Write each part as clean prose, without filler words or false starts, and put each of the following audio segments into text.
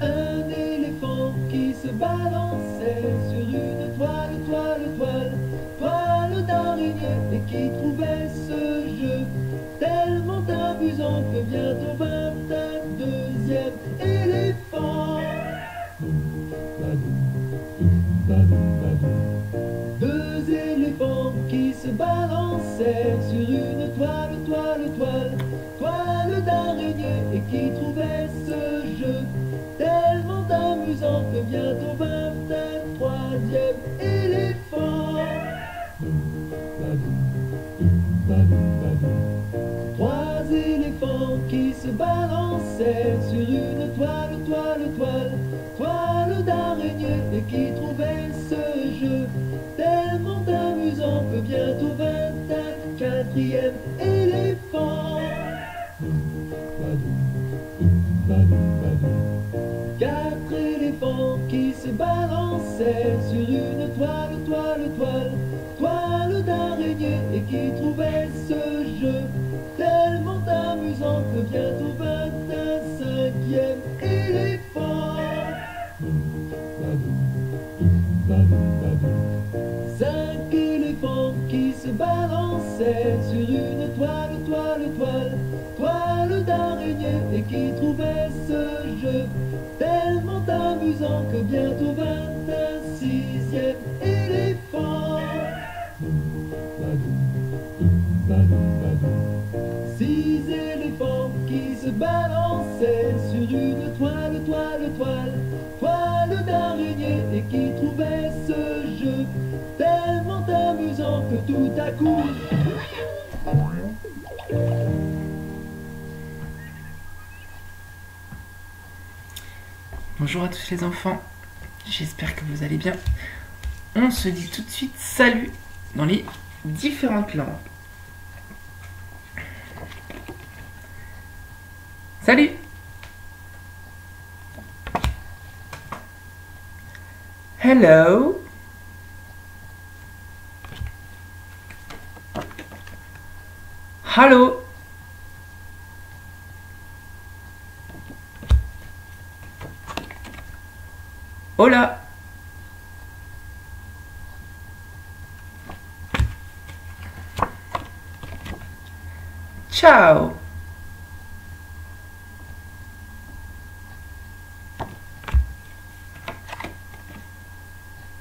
Un éléphant qui se balançait sur une toile d'araignée, et qui trouvait ce jeu tellement amusant que bientôt vint un deuxième éléphant. Deux éléphants qui se balançaient sur une toile d'araignée, et qui trouvaient ce jeu tellement amusant que bientôt vint un troisième éléphant. Trois éléphants qui se balançaient sur une toile d'araignée, et qui trouvaient ce jeu tellement amusant que bientôt vint un quatrième éléphant. Quatre éléphants qui se balançaient sur une toile d'araignée, et qui trouvaient ce jeu tellement amusant que bientôt vint un cinquième éléphant. Cinq éléphants qui se balançaient sur une toile d'araignée, et qui trouvaient ce jeu tellement amusant que bientôt vint un sixième éléphant. Six éléphants qui se balançaient sur une toile d'araignée, et qui trouvaient ce jeu tellement amusant que tout à coup... Bonjour à tous les enfants, j'espère que vous allez bien. On se dit tout de suite salut dans les différentes langues. Salut. Hello. Hallo. Hola. Ciao.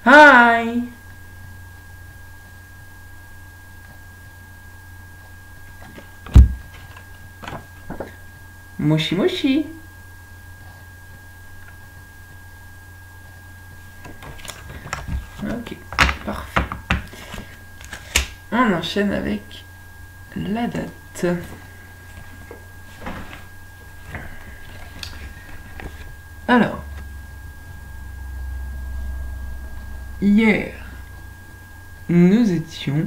Hi. Moshi moshi. Ok, parfait. On enchaîne avec la date. Alors, hier, nous étions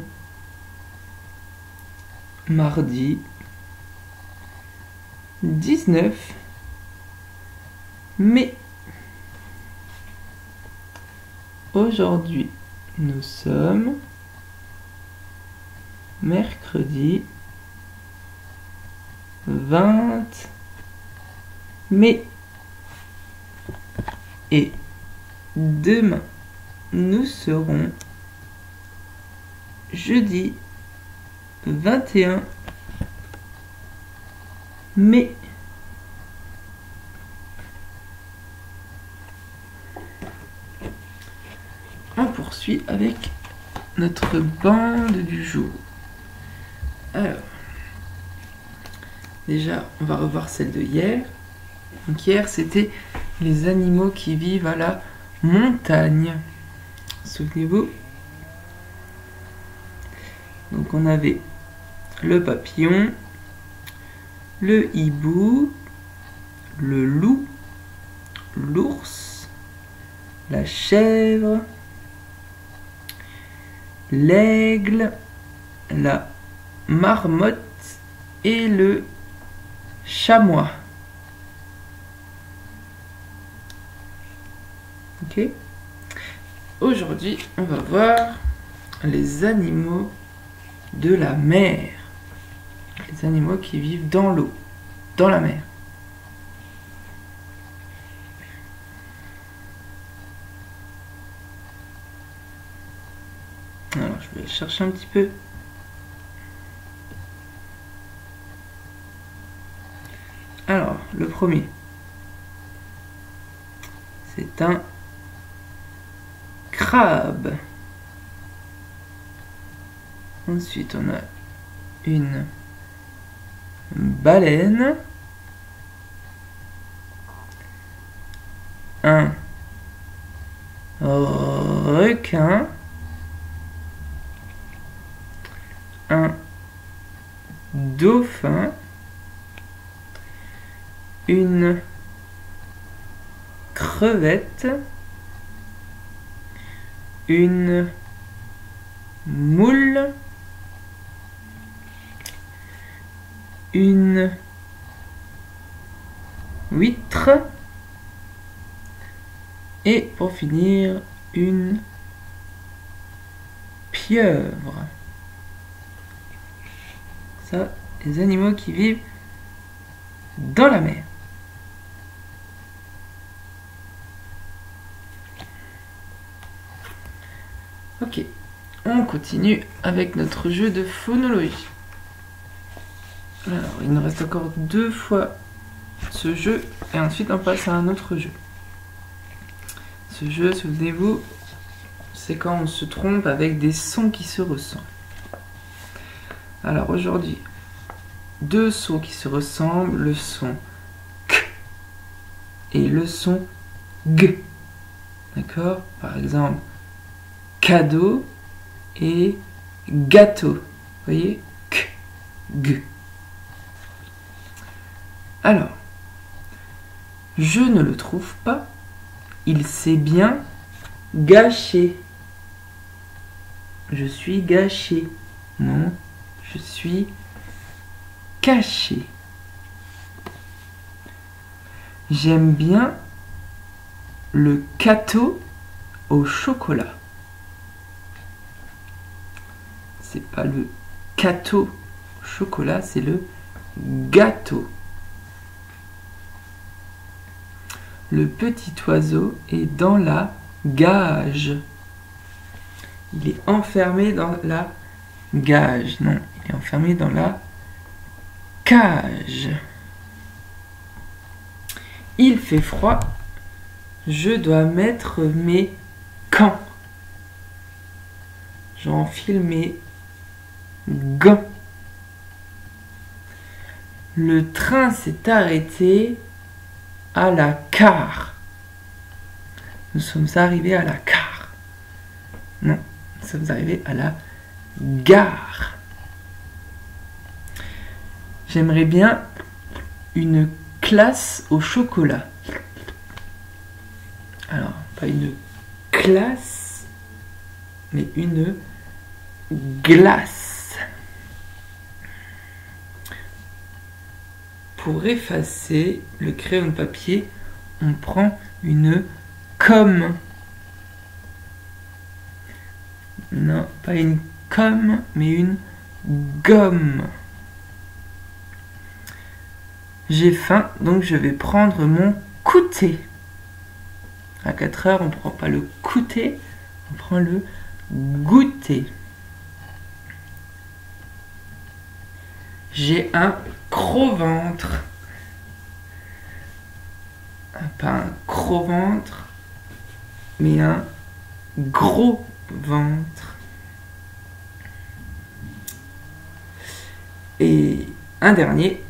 mardi 19 mai. Aujourd'hui, nous sommes mercredi 20 mai. Et demain, nous serons jeudi 21 mai. On poursuit avec notre bande du jour. Alors, déjà, on va revoir celle de hier. Donc hier, c'était les animaux qui vivent à la montagne. Souvenez-vous. Donc on avait le papillon, le hibou, le loup, l'ours, la chèvre, l'aigle, la marmotte et le chamois. Ok. Aujourd'hui, on va voir les animaux de la mer. Les animaux qui vivent dans l'eau, dans la mer. Alors, je vais chercher un petit peu. Alors, le premier, c'est un crabe. Ensuite, on a une baleine, un requin, un dauphin, une crevette, une moule, une huître et pour finir une pieuvre. Ça, les animaux qui vivent dans la mer. Ok, on continue avec notre jeu de phonologie. Alors, il nous reste encore 2 fois ce jeu et ensuite on passe à un autre jeu. Ce jeu, souvenez-vous, c'est quand on se trompe avec des sons qui se ressemblent. Alors aujourd'hui, 2 sons qui se ressemblent, le son K et le son G. D'accord? Par exemple, cadeau et gâteau. Vous voyez? K, G. Alors, je ne le trouve pas. Il s'est bien gâché. Je suis gâché. Non, je suis caché. J'aime bien le gâteau au chocolat. C'est pas le gâteau au chocolat, c'est le gâteau. Le petit oiseau est dans la gage. Il est enfermé dans la gage. Non, il est enfermé dans la cage. Il fait froid. Je dois mettre mes gants. J'enfile mes gants. Le train s'est arrêté à la gare. Nous sommes arrivés à la gare. Non, nous sommes arrivés à la gare. J'aimerais bien une glace au chocolat. Alors, pas une glace, mais une glace. Pour effacer le crayon de papier, on prend une gomme. Non, pas une gomme, mais une gomme. J'ai faim, donc je vais prendre mon goûter. À 4 heures, on ne prend pas le goûter, on prend le goûter. J'ai un gros ventre. Pas un gros ventre, mais un gros ventre. Et un dernier.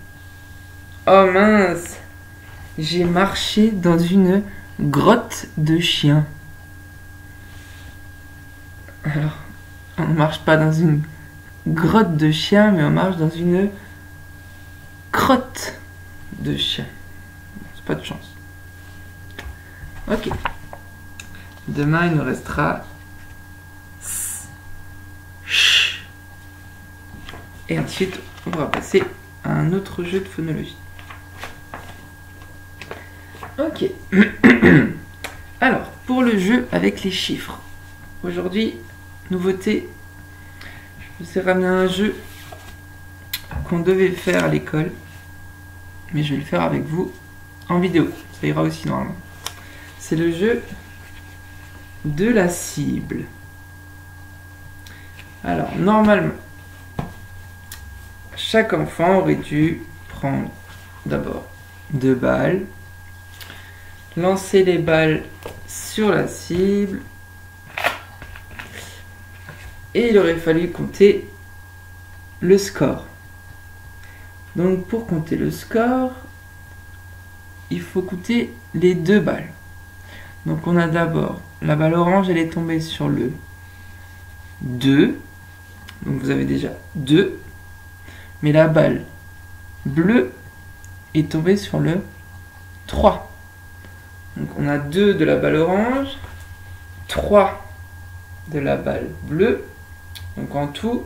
Oh mince, j'ai marché dans une grotte de chien. Alors, on ne marche pas dans une grotte de chien, mais on marche dans une crotte de chien. C'est pas de chance. Ok. Demain, il nous restera ch. Et ensuite, on va passer à un autre jeu de phonologie. Ok. Alors, pour le jeu avec les chiffres. Aujourd'hui, nouveauté, je vous ai ramené un jeu qu'on devait faire à l'école. Mais je vais le faire avec vous en vidéo. Ça ira aussi normalement. C'est le jeu de la cible. Alors, normalement, chaque enfant aurait dû prendre d'abord 2 balles, lancer les balles sur la cible, et il aurait fallu compter le score. Donc pour compter le score, il faut compter les 2 balles. Donc on a d'abord la balle orange, elle est tombée sur le 2. Donc vous avez déjà 2. Mais la balle bleue est tombée sur le 3. Donc on a 2 de la balle orange, 3 de la balle bleue. Donc en tout,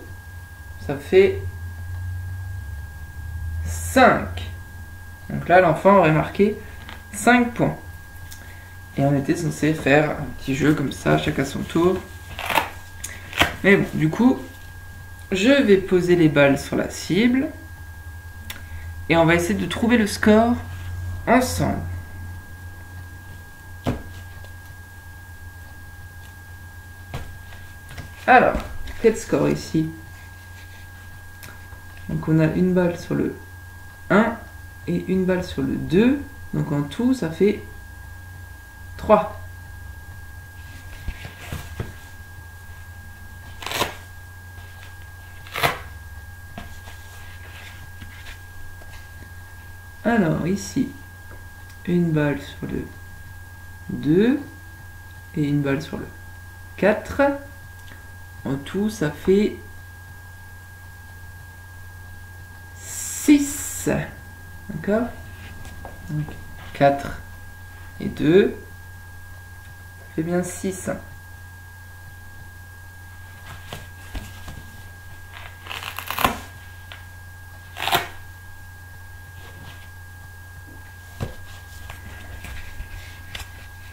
ça fait 5. Donc là, l'enfant aurait marqué 5 points. Et on était censé faire un petit jeu comme ça, chacun son tour. Mais bon, du coup, je vais poser les balles sur la cible. Et on va essayer de trouver le score ensemble. Alors, quel score ici? Donc on a une balle sur le 1 et une balle sur le 2. Donc en tout, ça fait 3. Alors ici, une balle sur le 2 et une balle sur le 4. En tout, ça fait 6. D'accord? Donc 4 et 2, ça fait bien 6.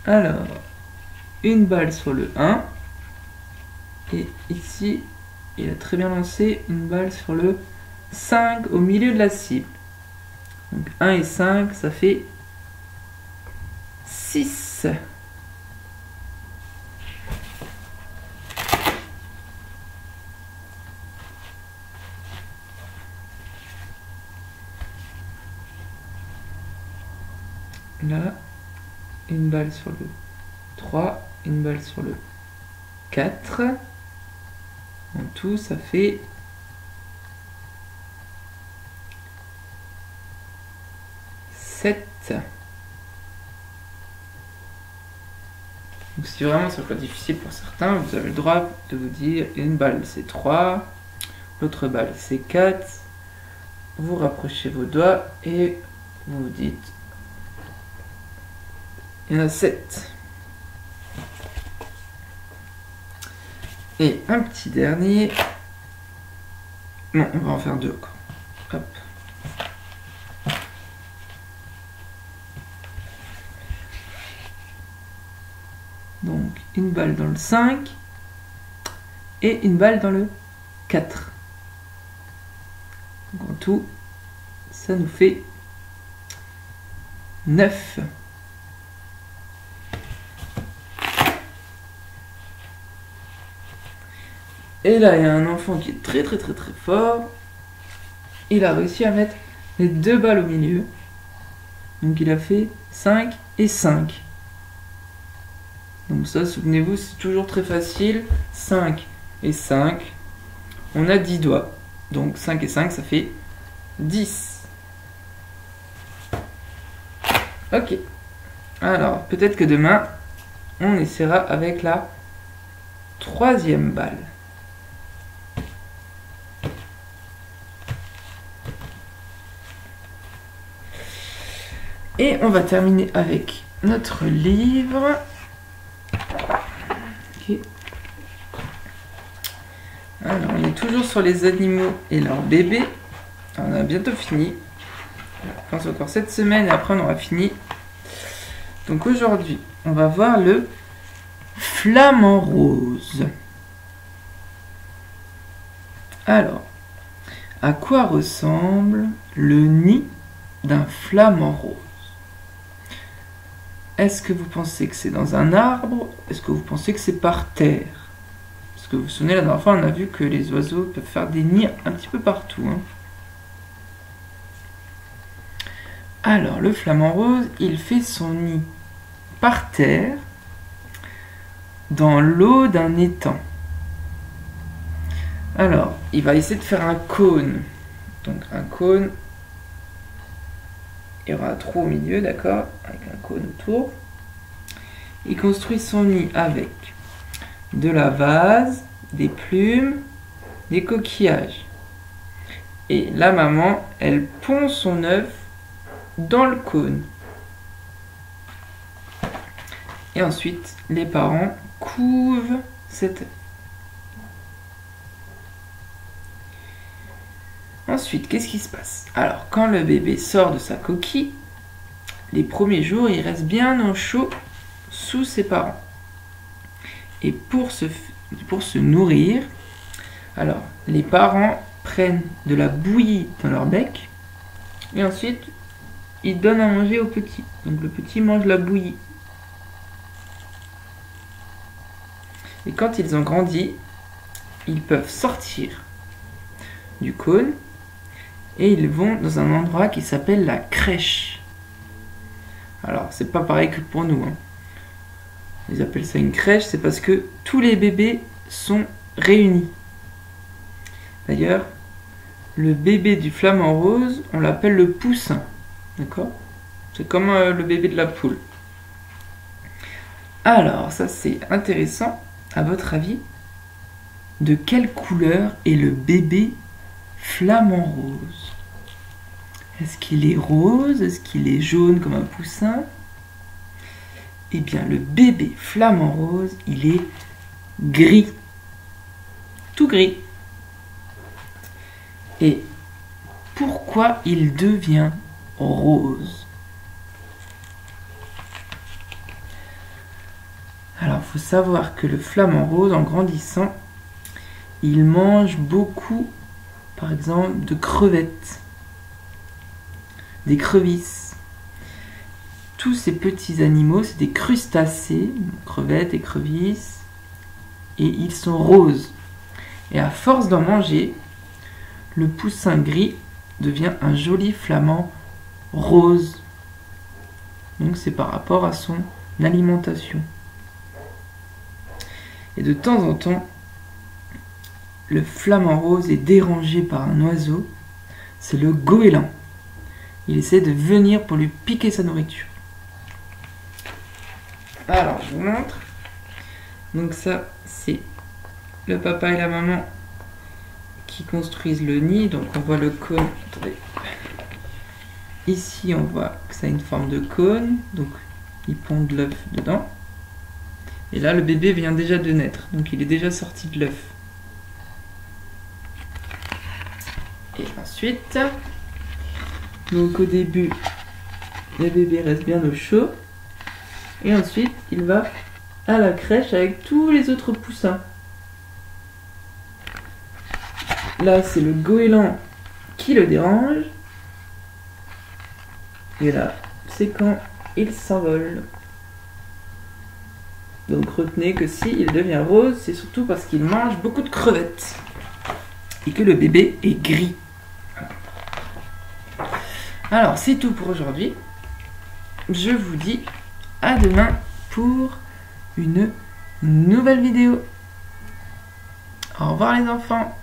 Alors, une balle sur le 1. Et ici, il a très bien lancé une balle sur le 5 au milieu de la cible. Donc 1 et 5, ça fait 6. Là, une balle sur le 3, une balle sur le 4. En tout, ça fait 7. Donc si vraiment c'est pas difficile pour certains, vous avez le droit de vous dire une balle c'est 3, l'autre balle c'est 4. Vous rapprochez vos doigts et vous vous dites il y en a 7. Et un petit dernier. Non, on va en faire 2 encore. Hop. Donc une balle dans le 5 et une balle dans le 4. Donc en tout, ça nous fait 9. Et là, il y a un enfant qui est très fort. Il a réussi à mettre les 2 balles au milieu. Donc il a fait 5 et 5. Donc ça, souvenez-vous, c'est toujours très facile. 5 et 5. On a 10 doigts. Donc 5 et 5, ça fait 10. Ok. Alors, peut-être que demain, on essaiera avec la 3e balle. Et on va terminer avec notre livre. Ok. Alors, on est toujours sur les animaux et leurs bébés. On a bientôt fini. Je pense encore cette semaine et après on aura fini. Donc aujourd'hui, on va voir le flamant rose. Alors, à quoi ressemble le nid d'un flamant rose? Est-ce que vous pensez que c'est dans un arbre? Est-ce que vous pensez que c'est par terre? Parce que vous vous souvenez, la dernière fois, on a vu que les oiseaux peuvent faire des nids un petit peu partout. Alors, le flamant rose, il fait son nid par terre, dans l'eau d'un étang. Alors, il va essayer de faire un cône. Donc, un cône, il y aura un trou au milieu, d'accord, avec un cône autour. Il construit son nid avec de la vase, des plumes, des coquillages. Et la maman, elle pond son œuf dans le cône. Et ensuite, les parents couvent cet œuf. Ensuite, qu'est-ce qui se passe? Alors, quand le bébé sort de sa coquille, les premiers jours, il reste bien au chaud sous ses parents. Et pour se nourrir, alors, les parents prennent de la bouillie dans leur bec et ensuite, ils donnent à manger au petit. Donc, le petit mange la bouillie. Et quand ils ont grandi, ils peuvent sortir du cône et ils vont dans un endroit qui s'appelle la crèche. Alors, c'est pas pareil que pour nous. Ils appellent ça une crèche, c'est parce que tous les bébés sont réunis. D'ailleurs, le bébé du flamant rose, on l'appelle le poussin. D'accord? C'est comme le bébé de la poule. Alors, ça c'est intéressant. À votre avis, de quelle couleur est le bébé flamant rose? Est-ce qu'il est rose? Est-ce qu'il est jaune comme un poussin? Eh bien, le bébé flamant rose, il est gris. Tout gris. Et pourquoi il devient rose? Alors, il faut savoir que le flamant rose, en grandissant, il mange beaucoup, par exemple, de crevettes, d'écrevisses. Tous ces petits animaux, c'est des crustacés, crevettes, écrevisses, et ils sont roses. Et à force d'en manger, le poussin gris devient un joli flamant rose. Donc c'est par rapport à son alimentation. Et de temps en temps, le flamant rose est dérangé par un oiseau, c'est le goéland. Il essaie de venir pour lui piquer sa nourriture. Alors, je vous montre. Donc ça, c'est le papa et la maman qui construisent le nid. Donc on voit le cône. Attendez. Ici, on voit que ça a une forme de cône. Donc, ils pondent l'œuf dedans. Et là, le bébé vient déjà de naître. Donc, il est déjà sorti de l'œuf. Et ensuite, donc au début, le bébé reste bien au chaud. Et ensuite, il va à la crèche avec tous les autres poussins. Là, c'est le goéland qui le dérange. Et là, c'est quand il s'envole. Donc retenez que s'il devient rose, c'est surtout parce qu'il mange beaucoup de crevettes. Et que le bébé est gris. Alors, c'est tout pour aujourd'hui. Je vous dis à demain pour une nouvelle vidéo. Au revoir les enfants.